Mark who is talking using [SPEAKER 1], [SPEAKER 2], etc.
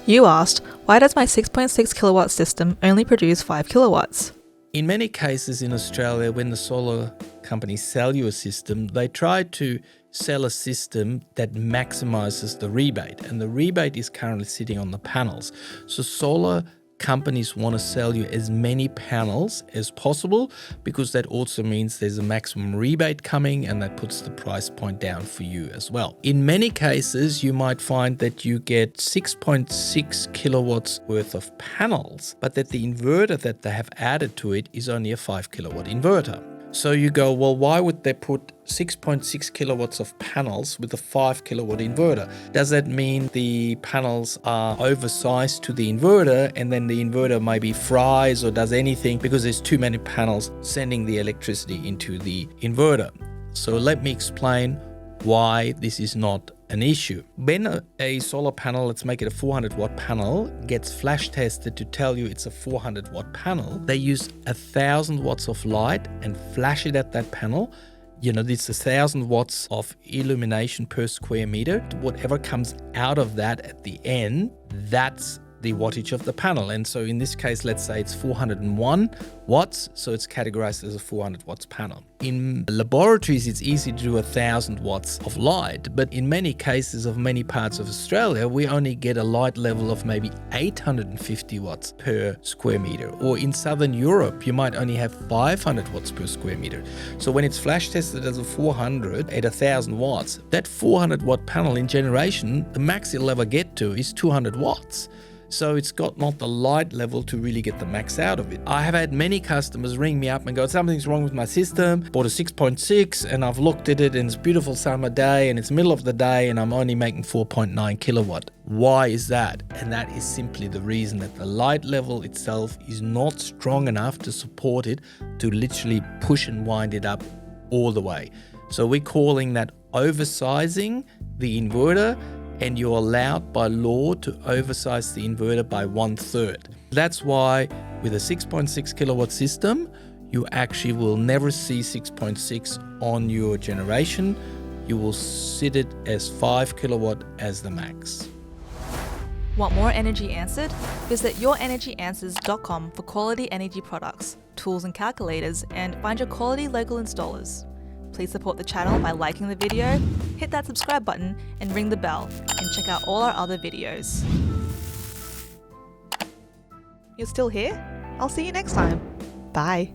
[SPEAKER 1] You asked, why does my 6.6 kilowatt system only produce 5 kilowatts?
[SPEAKER 2] In many cases in Australia, when the solar companies sell you a system, they try to sell a system that maximizes the rebate, and the rebate is currently sitting on the panels. So solar companies want to sell you as many panels as possible because that also means there's a maximum rebate coming, and that puts the price point down for you as well. In many cases, you might find that you get 6.6 kilowatts worth of panels, but that the inverter that they have added to it is only a 5 kilowatt inverter. So you go, well, why would they put 6.6 kilowatts of panels with a 5 kilowatt inverter? Does that mean the panels are oversized to the inverter, and then the inverter maybe fries or does anything because there's too many panels sending the electricity into the inverter? So let me explain why this is not an issue. When a solar panel, let's make it a 400 watt panel, gets flash tested to tell you it's a 400 watt panel, they use 1,000 watts of light and flash it at that panel. You know, it's 1,000 watts of illumination per square meter. Whatever comes out of that at the end, that's the wattage of the panel. And so in this case, let's say it's 401 watts, so it's categorized as a 400 watts panel. In laboratories, it's easy to do 1,000 watts of light, but in many cases of many parts of Australia, we only get a light level of maybe 850 watts per square meter. Or in Southern Europe, you might only have 500 watts per square meter. So when it's flash tested as a 400 at 1,000 watts, that 400 watt panel in generation, the max it'll ever get to is 200 watts. So it's got not the light level to really get the max out of it. I have had many customers ring me up and go, something's wrong with my system, bought a 6.6 and I've looked at it and it's a beautiful summer day and it's middle of the day and I'm only making 4.9 kilowatt. Why is that? And that is simply the reason that the light level itself is not strong enough to support it to literally push and wind it up all the way. So we're calling that oversizing the inverter, and you're allowed by law to oversize the inverter by 1/3. That's why with a 6.6 kilowatt system, you actually will never see 6.6 on your generation. You will sit it as 5 kilowatt as the max.
[SPEAKER 1] Want more energy answered? Visit yourenergyanswers.com for quality energy products, tools and calculators, and find your quality local installers. Please support the channel by liking the video, hit that subscribe button and ring the bell, and check out all our other videos. You're still here? I'll see you next time. Bye.